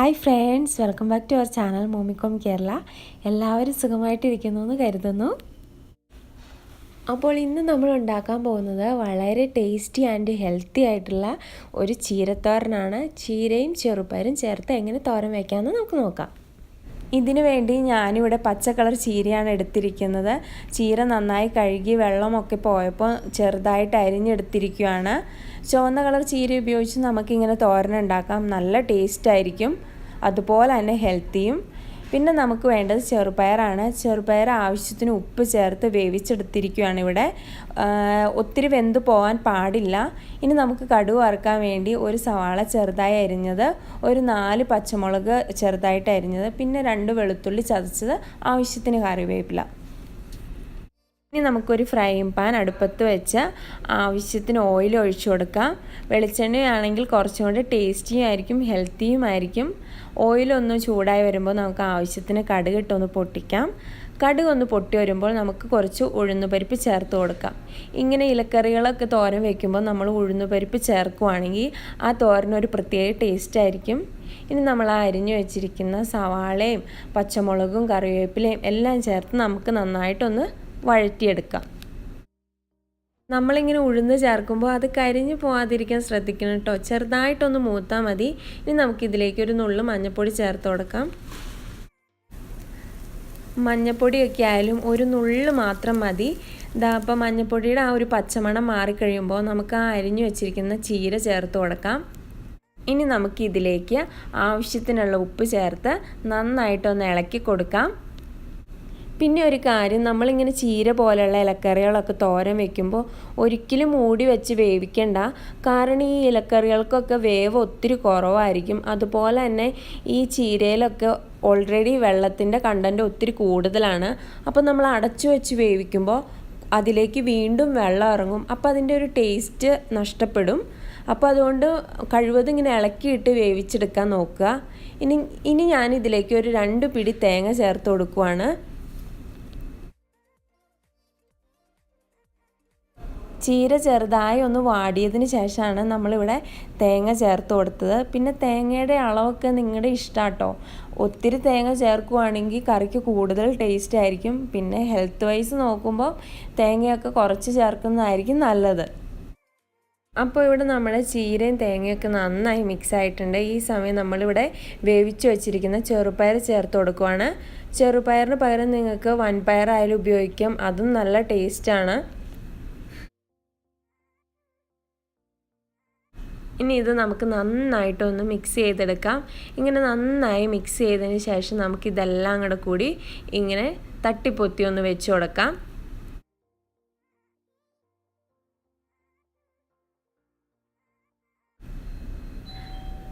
Hi friends, welcome back to our channel മോമിക്കോം കേരള. എല്ലാവരും സുഖമായിട്ടിരിക്കുന്നു എന്ന് കരുതുന്നു. അപ്പോൾ ഇന്ന് നമ്മൾ ഉണ്ടാക്കാൻ പോകുന്നത് വളരെ ടേസ്റ്റി ആൻഡ് ഹെൽത്തി ആയിട്ടുള്ള ഒരു ചീരത്തോരനാണ്. ചീരയും ചെറുപയറും ചേർത്ത് എങ്ങനെ തോരൻ വയ്ക്കാമെന്ന് നമുക്ക് നോക്കാം. ഇതിനു വേണ്ടി ഞാനിവിടെ പച്ച കളർ ചീരയാണ് എടുത്തിരിക്കുന്നത്. ചീര നന്നായി കഴുകി വെള്ളമൊക്കെ പോയപ്പോൾ ചെറുതായിട്ട് അരിഞ്ഞെടുത്തിരിക്കുകയാണ്. ചുവന്ന കളർ ചീര ഉപയോഗിച്ച് നമുക്കിങ്ങനെ തോരൻ ഉണ്ടാക്കാം. നല്ല ടേസ്റ്റ് ആയിരിക്കും, അതുപോലെ തന്നെ ഹെൽത്തിയും. പിന്നെ നമുക്ക് വേണ്ടത് ചെറുപയറാണ്. ചെറുപയർ ആവശ്യത്തിന് ഉപ്പ് ചേർത്ത് വേവിച്ചെടുത്തിരിക്കുകയാണ് ഇവിടെ. ഒത്തിരി വെന്ത് പോകാൻ പാടില്ല. ഇനി നമുക്ക് കടുക് വറുക്കാൻ വേണ്ടി ഒരു സവാള ചെറുതായി അരിഞ്ഞത്, ഒരു 4 പച്ചമുളക് ചെറുതായിട്ട് അരിഞ്ഞത്, പിന്നെ 2 വെളുത്തുള്ളി ചതച്ചത്, ആവശ്യത്തിന് കറിവേപ്പില. ഇനി നമുക്കൊരു ഫ്രൈയിങ് പാൻ അടുപ്പത്ത് വെച്ച് ആവശ്യത്തിന് ഓയിൽ ഒഴിച്ചു കൊടുക്കാം. വെളിച്ചെണ്ണയാണെങ്കിൽ കുറച്ചും കൂടി ടേസ്റ്റിയും ആയിരിക്കും, ഹെൽത്തിയും ആയിരിക്കും. ഓയിലൊന്ന് ചൂടായി വരുമ്പോൾ നമുക്ക് ആവശ്യത്തിന് കടുക് ഇട്ടൊന്ന് പൊട്ടിക്കാം. കടുക് ഒന്ന് പൊട്ടി വരുമ്പോൾ നമുക്ക് കുറച്ച് ഉഴുന്നുപരിപ്പ് ചേർത്ത് കൊടുക്കാം. ഇങ്ങനെ ഇലക്കറികളൊക്കെ തോരൻ വയ്ക്കുമ്പോൾ നമ്മൾ ഉഴുന്നുപരിപ്പ് ചേർക്കുവാണെങ്കിൽ ആ തോരനൊരു പ്രത്യേക ടേസ്റ്റ് ആയിരിക്കും. ഇനി നമ്മൾ അരിഞ്ഞു വെച്ചിരിക്കുന്ന സവാളയും പച്ചമുളകും കറിവേപ്പിലയും എല്ലാം ചേർത്ത് നമുക്ക് നന്നായിട്ടൊന്ന് വഴറ്റിയെടുക്കാം. നമ്മളിങ്ങനെ ഉഴുന്ന് ചേർക്കുമ്പോൾ അത് കരിഞ്ഞു പോകാതിരിക്കാൻ ശ്രദ്ധിക്കണം കേട്ടോ. ചെറുതായിട്ടൊന്ന് മൂത്താൽ മതി. ഇനി നമുക്കിതിലേക്ക് ഒരു നുള്ളു മഞ്ഞൾപ്പൊടി ചേർത്ത് കൊടുക്കാം. മഞ്ഞൾപ്പൊടിയൊക്കെ ആയാലും ഒരു നുള്ളു മാത്രം മതി. അപ്പോൾ മഞ്ഞൾപ്പൊടിയുടെ ആ ഒരു പച്ചമണം മാറിക്കഴിയുമ്പോൾ നമുക്ക് ആ അരിഞ്ഞു വെച്ചിരിക്കുന്ന ചീര ചേർത്ത് കൊടുക്കാം. ഇനി നമുക്കിതിലേക്ക് ആവശ്യത്തിനുള്ള ഉപ്പ് ചേർത്ത് നന്നായിട്ടൊന്ന് ഇളക്കി കൊടുക്കാം. പിന്നെ ഒരു കാര്യം, നമ്മളിങ്ങനെ ചീര പോലെയുള്ള ഇലക്കറികളൊക്കെ തോരൻ വെക്കുമ്പോൾ ഒരിക്കലും മൂടി വെച്ച് വേവിക്കണ്ട. കാരണം ഈ ഇലക്കറികൾക്കൊക്കെ വേവ് ഒത്തിരി കുറവായിരിക്കും. അതുപോലെ തന്നെ ഈ ചീരയിലൊക്കെ ഓൾറെഡി വെള്ളത്തിൻ്റെ കണ്ടൻറ്റ് ഒത്തിരി കൂടുതലാണ്. അപ്പോൾ നമ്മൾ അടച്ചു വെച്ച് വേവിക്കുമ്പോൾ അതിലേക്ക് വീണ്ടും വെള്ളം ഇറങ്ങും. അപ്പോൾ അതിൻ്റെ ഒരു ടേസ്റ്റ് നഷ്ടപ്പെടും. അപ്പോൾ അതുകൊണ്ട് കഴിവതും ഇങ്ങനെ ഇളക്കിയിട്ട് വേവിച്ചെടുക്കാൻ നോക്കുക. ഇനി ഞാനിതിലേക്ക് ഒരു 2 പിടി തേങ്ങ ചേർത്ത് കൊടുക്കുവാണ്. ചീര ചെറുതായി ഒന്ന് വാടിയതിന് ശേഷമാണ് നമ്മളിവിടെ തേങ്ങ ചേർത്ത് കൊടുത്തത്. പിന്നെ തേങ്ങയുടെ അളവൊക്കെ നിങ്ങളുടെ ഇഷ്ടമാട്ടോ. ഒത്തിരി തേങ്ങ ചേർക്കുവാണെങ്കിൽ കറിക്ക് കൂടുതൽ ടേസ്റ്റ് ആയിരിക്കും. പിന്നെ ഹെൽത്ത് വൈസ് നോക്കുമ്പോൾ തേങ്ങയൊക്കെ കുറച്ച് ചേർക്കുന്നതായിരിക്കും നല്ലത്. അപ്പോൾ ഇവിടെ നമ്മുടെ ചീരയും തേങ്ങയൊക്കെ നന്നായി മിക്സ് ആയിട്ടുണ്ട്. ഈ സമയം നമ്മളിവിടെ വേവിച്ച് വെച്ചിരിക്കുന്ന ചെറുപയർ ചേർത്ത് കൊടുക്കുവാണ്. ചെറുപയറിന് പകരം നിങ്ങൾക്ക് വൻപയർ ആയാലും ഉപയോഗിക്കാം, അതും നല്ല ടേസ്റ്റാണ്. ഇനി ഇത് നമുക്ക് നന്നായിട്ടൊന്ന് മിക്സ് ചെയ്തെടുക്കാം. ഇങ്ങനെ നന്നായി മിക്സ് ചെയ്തതിന് ശേഷം നമുക്കിതെല്ലാം കൂടെ കൂടി ഇങ്ങനെ തട്ടിപ്പൊത്തി ഒന്ന് വെച്ച് കൊടുക്കാം.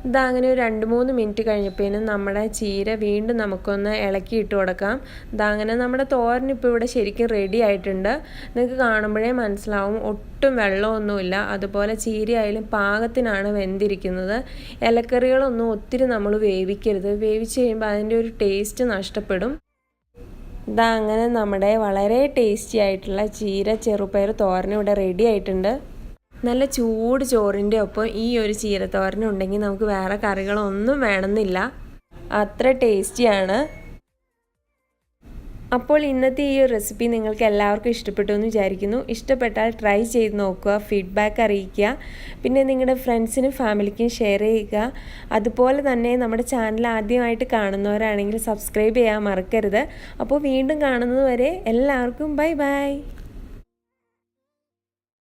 ഇതങ്ങനെ ഒരു 2-3 മിനിറ്റ് കഴിഞ്ഞപ്പോഴേനും നമ്മുടെ ചീര വീണ്ടും നമുക്കൊന്ന് ഇളക്കിയിട്ട് കൊടുക്കാം. ഇതങ്ങനെ നമ്മുടെ തോരൻ ഇപ്പോൾ ഇവിടെ ശരിക്കും റെഡി ആയിട്ടുണ്ട്. നിങ്ങൾക്ക് കാണുമ്പോഴേ മനസ്സിലാവും ഒട്ടും വെള്ളമൊന്നുമില്ല. അതുപോലെ ചീരയായാലും പാകത്തിനാണ് വെന്തിരിക്കുന്നത്. ഇലക്കറികളൊന്നും ഒത്തിരി നമ്മൾ വേവിക്കരുത്. വേവിച്ച് കഴിയുമ്പോൾ അതിൻ്റെ ഒരു ടേസ്റ്റ് നഷ്ടപ്പെടും. ഇതങ്ങനെ നമ്മുടെ വളരെ ടേസ്റ്റി ആയിട്ടുള്ള ചീര ചെറുപയർ തോരൻ ഇവിടെ റെഡി ആയിട്ടുണ്ട്. നല്ല ചൂട് ചോറിൻ്റെ ഒപ്പം ഈ ഒരു ചീരത്തോരനുണ്ടെങ്കിൽ നമുക്ക് വേറെ കറികളൊന്നും വേണമെന്നില്ല, അത്ര ടേസ്റ്റിയാണ്. അപ്പോൾ ഇന്നത്തെ ഈ ഒരു റെസിപ്പി നിങ്ങൾക്ക് എല്ലാവർക്കും ഇഷ്ടപ്പെട്ടു എന്ന് വിചാരിക്കുന്നു. ഇഷ്ടപ്പെട്ടാൽ ട്രൈ ചെയ്ത് നോക്കുക, ഫീഡ്ബാക്ക് അറിയിക്കുക. പിന്നെ നിങ്ങളുടെ ഫ്രണ്ട്സിനും ഫാമിലിക്കും ഷെയർ ചെയ്യുക. അതുപോലെ തന്നെ നമ്മുടെ ചാനൽ ആദ്യമായിട്ട് കാണുന്നവരാണെങ്കിൽ സബ്സ്ക്രൈബ് ചെയ്യാൻ മറക്കരുത്. അപ്പോൾ വീണ്ടും കാണുന്നത് വരെ എല്ലാവർക്കും ബൈ ബൈ.